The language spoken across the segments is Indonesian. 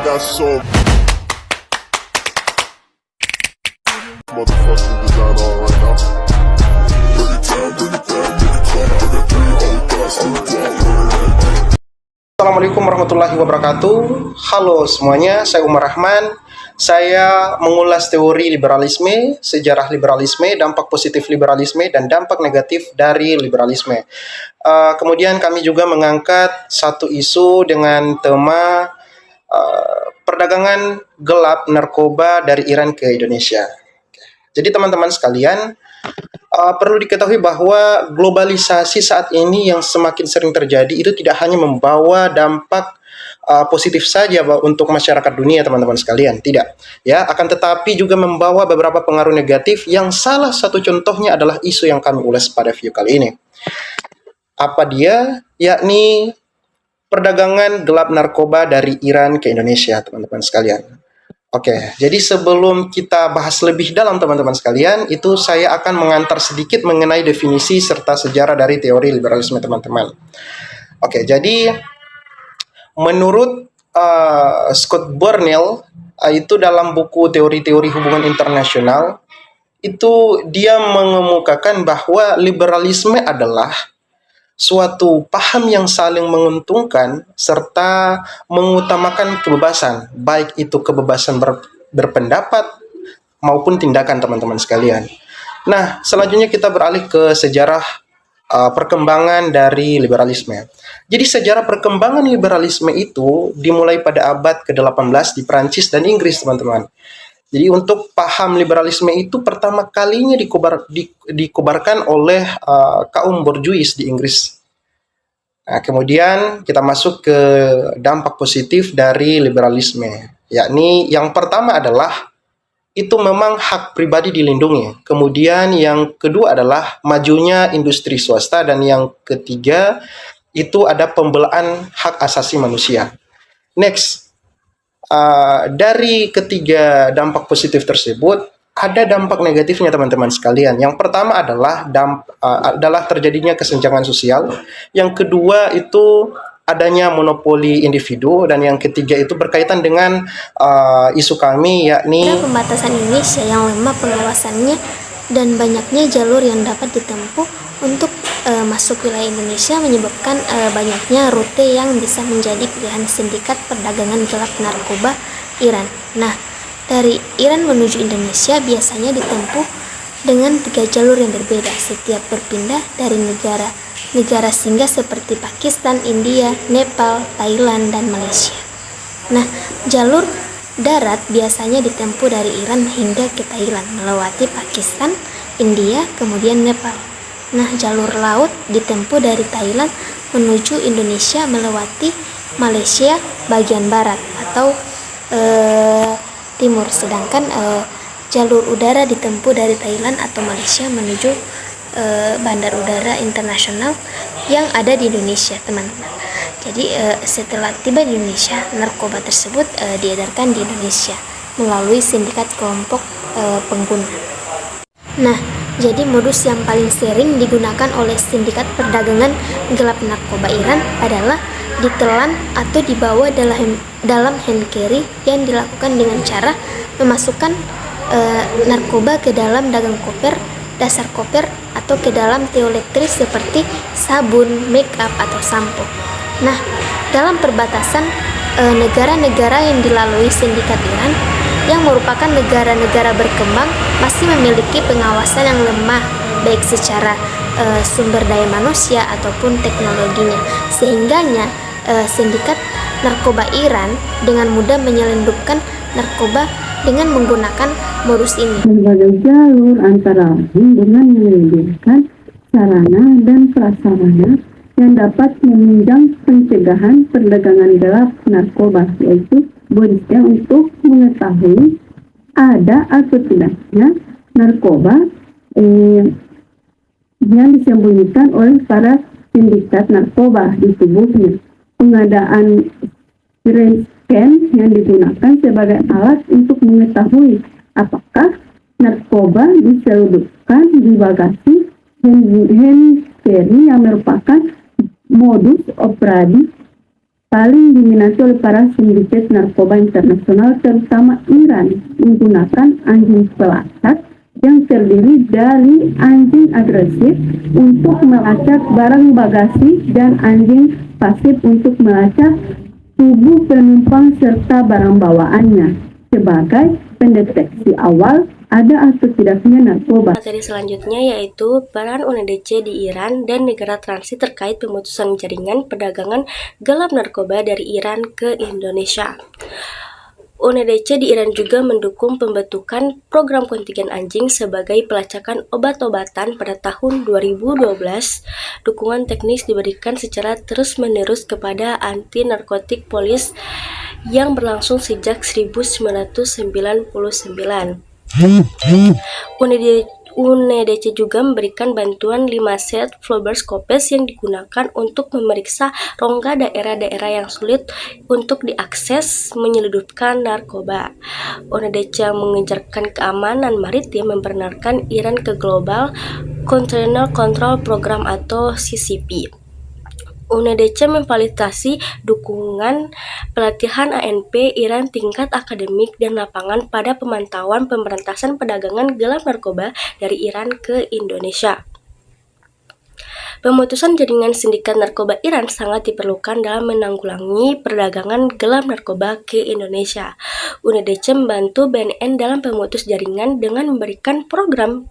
got so motherfucking design on right now. Bring it down, bring it down, make it clap. I got 3 old guys. Assalamualaikum warahmatullahi wabarakatuh. Halo semuanya, saya Umar Rahman. Saya mengulas teori liberalisme, sejarah liberalisme, dampak positif liberalisme, dan dampak negatif dari liberalisme. Kemudian kami juga mengangkat satu isu dengan tema perdagangan gelap narkoba dari Iran ke Indonesia. Jadi teman-teman sekalian, perlu diketahui bahwa globalisasi saat ini yang semakin sering terjadi itu tidak hanya membawa dampak positif saja untuk masyarakat dunia, teman-teman sekalian, tidak. Ya, akan tetapi juga membawa beberapa pengaruh negatif yang salah satu contohnya adalah isu yang kami ulas pada video kali ini. Apa dia? Yakni perdagangan gelap narkoba dari Iran ke Indonesia, teman-teman sekalian. Oke, jadi sebelum kita bahas lebih dalam teman-teman sekalian, itu saya akan mengantar sedikit mengenai definisi serta sejarah dari teori liberalisme teman-teman. Oke, jadi menurut Scott Burnell, itu dalam buku teori-teori hubungan internasional, itu dia mengemukakan bahwa liberalisme adalah suatu paham yang saling menguntungkan serta mengutamakan kebebasan, baik itu kebebasan berpendapat maupun tindakan, teman-teman sekalian. Nah, selanjutnya kita beralih ke sejarah perkembangan dari liberalisme. Jadi sejarah perkembangan liberalisme itu dimulai pada abad ke-18 di Prancis dan Inggris, teman-teman. Jadi untuk paham liberalisme itu pertama kalinya dikobarkan oleh kaum borjuis di Inggris. Nah, kemudian kita masuk ke dampak positif dari liberalisme, yakni yang pertama adalah itu memang hak pribadi dilindungi. Kemudian yang kedua adalah majunya industri swasta, dan yang ketiga itu ada pembelaan hak asasi manusia. Next, dari ketiga dampak positif tersebut ada dampak negatifnya, teman-teman sekalian. Yang pertama adalah terjadinya kesenjangan sosial. Yang kedua itu adanya monopoli individu, dan yang ketiga itu berkaitan dengan isu kami, yakni pembatasan Indonesia yang lemah pengawasannya dan banyaknya jalur yang dapat ditempuh untuk masuk wilayah Indonesia menyebabkan banyaknya rute yang bisa menjadi pilihan sindikat perdagangan gelap narkoba Iran. Nah, dari Iran menuju Indonesia biasanya ditempuh dengan 3 jalur yang berbeda setiap berpindah dari negara singgah seperti Pakistan, India, Nepal, Thailand, dan Malaysia. Nah, jalur darat biasanya ditempuh dari Iran hingga ke Thailand, melewati Pakistan, India, kemudian Nepal. Nah, jalur laut ditempuh dari Thailand menuju Indonesia melewati Malaysia bagian barat atau timur, sedangkan jalur udara ditempuh dari Thailand atau Malaysia menuju bandar udara internasional yang ada di Indonesia, teman-teman. Jadi setelah tiba di Indonesia, narkoba tersebut diedarkan di Indonesia melalui sindikat kelompok pengguna. Nah, jadi modus yang paling sering digunakan oleh sindikat perdagangan gelap narkoba Iran adalah ditelan atau dibawa dalam hand carry yang dilakukan dengan cara memasukkan narkoba ke dalam dagang koper, dasar koper, atau ke dalam teoelektris seperti sabun, make up, atau sampo. Nah, dalam perbatasan negara-negara yang dilalui sindikat Iran yang merupakan negara-negara berkembang masih memiliki pengawasan yang lemah baik secara sumber daya manusia ataupun teknologinya, sehingganya sindikat narkoba Iran dengan mudah menyelundupkan narkoba dengan menggunakan modus ini. Berbagai jalur antara lain dengan menyediakan sarana dan prasarana yang dapat menunjang pencegahan perdagangan gelap narkoba, yaitu bonusnya untuk mengetahui ada atau tidaknya narkoba yang disembunyikan oleh para sindikat narkoba di tubuhnya. Pengadaan scan yang digunakan sebagai alat untuk mengetahui apakah narkoba diselundupkan di bagasi hand carry yang merupakan modus operandi paling diminati oleh para sindikat narkoba internasional, terutama Iran, menggunakan anjing pelacak yang terdiri dari anjing agresif untuk melacak barang bagasi dan anjing pasif untuk melacak tubuh penumpang serta barang bawaannya sebagai pendeteksi awal ada atau tidaknya narkoba. Materi selanjutnya yaitu peran UNODC di Iran dan negara transit terkait pemutusan jaringan perdagangan gelap narkoba dari Iran ke Indonesia. UNODC di Iran juga mendukung pembentukan program kontingen anjing sebagai pelacakan obat-obatan pada tahun 2012. Dukungan teknis diberikan secara terus-menerus kepada anti-narkotik polis yang berlangsung sejak 1999. UNODC juga memberikan bantuan 5 set Flowers-Copes yang digunakan untuk memeriksa rongga daerah-daerah yang sulit untuk diakses menyelundupkan narkoba. UNODC mengejarkan keamanan maritim memperkenalkan Iran ke Global Container Control Program atau CCP. UNODC memfasilitasi dukungan pelatihan ANP Iran tingkat akademik dan lapangan pada pemantauan pemberantasan perdagangan gelap narkoba dari Iran ke Indonesia. Pemutusan jaringan sindikat narkoba Iran sangat diperlukan dalam menanggulangi perdagangan gelap narkoba ke Indonesia. UNODC membantu BNN dalam pemutus jaringan dengan memberikan program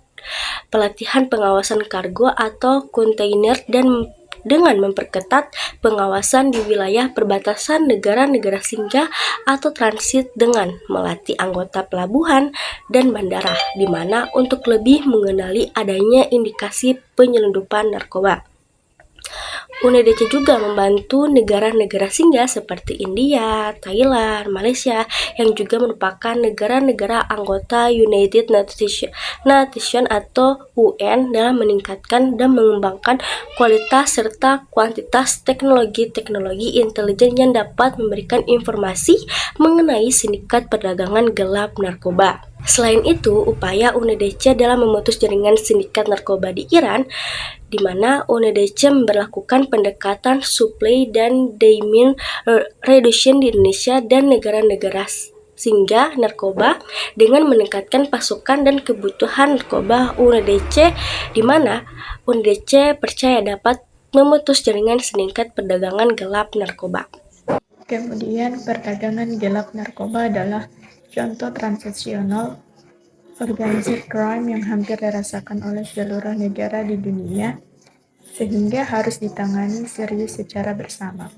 pelatihan pengawasan kargo atau kontainer dan dengan memperketat pengawasan di wilayah perbatasan negara-negara singgah atau transit dengan melatih anggota pelabuhan dan bandara di mana untuk lebih mengenali adanya indikasi penyelundupan narkoba. UNODC juga membantu negara-negara singgah seperti India, Thailand, Malaysia yang juga merupakan negara-negara anggota United Nations atau UN dalam meningkatkan dan mengembangkan kualitas serta kuantitas teknologi-teknologi intelijen yang dapat memberikan informasi mengenai sindikat perdagangan gelap narkoba. Selain itu, upaya UNODC dalam memutus jaringan sindikat narkoba di Iran, di mana UNODC memberlakukan pendekatan supply dan demand reduction di Indonesia dan negara-negara singgah narkoba dengan meningkatkan pasokan dan kebutuhan narkoba UNODC, di mana UNODC percaya dapat memutus jaringan sindikat perdagangan gelap narkoba. Kemudian perdagangan gelap narkoba adalah contoh transaksional organized crime yang hampir dirasakan oleh seluruh negara di dunia, sehingga harus ditangani serius secara bersama.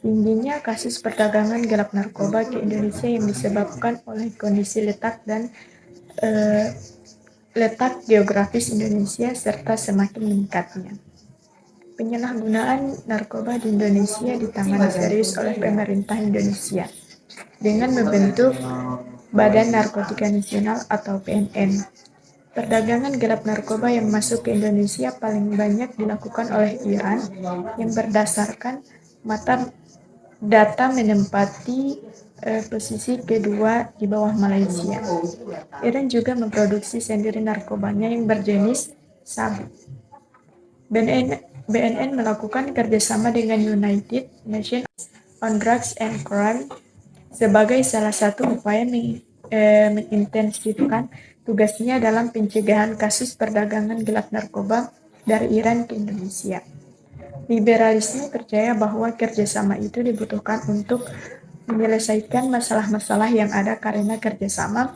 Tingginya kasus perdagangan gelap narkoba ke Indonesia yang disebabkan oleh kondisi letak geografis Indonesia serta semakin meningkatnya penyalahgunaan narkoba di Indonesia ditangani serius oleh pemerintah Indonesia dengan membentuk Badan Narkotika Nasional atau BNN. Perdagangan gelap narkoba yang masuk ke Indonesia paling banyak dilakukan oleh Iran yang berdasarkan data menempati posisi kedua di bawah Malaysia. Iran juga memproduksi sendiri narkobanya yang berjenis sabu. BNN melakukan kerjasama dengan United Nations on Drugs and Crime sebagai salah satu upaya mengintensifkan tugasnya dalam pencegahan kasus perdagangan gelap narkoba dari Iran ke Indonesia. Liberalisme percaya bahwa kerjasama itu dibutuhkan untuk menyelesaikan masalah-masalah yang ada karena kerjasama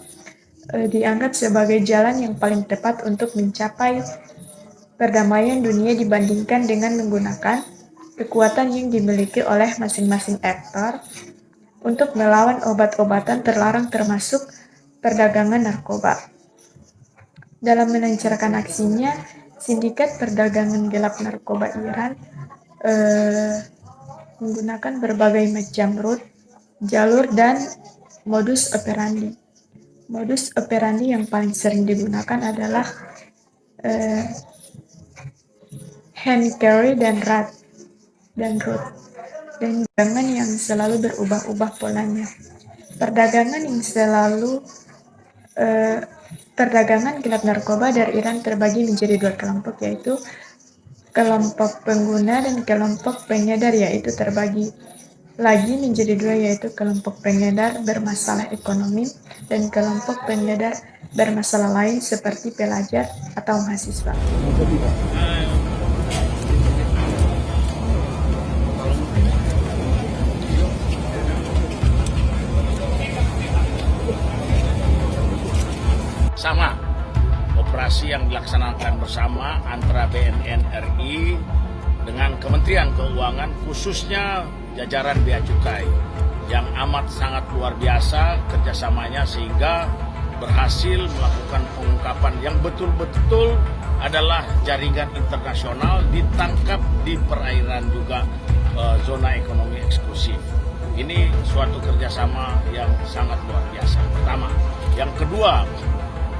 dianggap sebagai jalan yang paling tepat untuk mencapai perdamaian dunia dibandingkan dengan menggunakan kekuatan yang dimiliki oleh masing-masing aktor untuk melawan obat-obatan terlarang termasuk perdagangan narkoba. Dalam melancarkan aksinya, sindikat perdagangan gelap narkoba Iran menggunakan berbagai macam jalur dan modus operandi. Modus operandi yang paling sering digunakan adalah hand carry dan route dan perdagangan yang selalu berubah-ubah polanya. Perdagangan gelap narkoba dari Iran terbagi menjadi dua kelompok, yaitu kelompok pengguna dan kelompok pengedar, yaitu terbagi lagi menjadi dua, yaitu kelompok pengedar bermasalah ekonomi dan kelompok pengedar bermasalah lain seperti pelajar atau mahasiswa. Sama, operasi yang dilaksanakan bersama antara BNN RI dengan Kementerian Keuangan, khususnya jajaran Bea Cukai, yang amat sangat luar biasa kerjasamanya sehingga berhasil melakukan pengungkapan yang betul-betul adalah jaringan internasional ditangkap di perairan juga zona ekonomi eksklusif. Ini suatu kerjasama yang sangat luar biasa. Pertama. Yang kedua,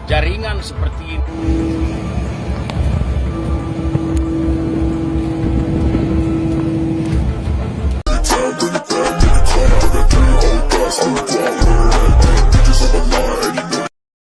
jaringan seperti ini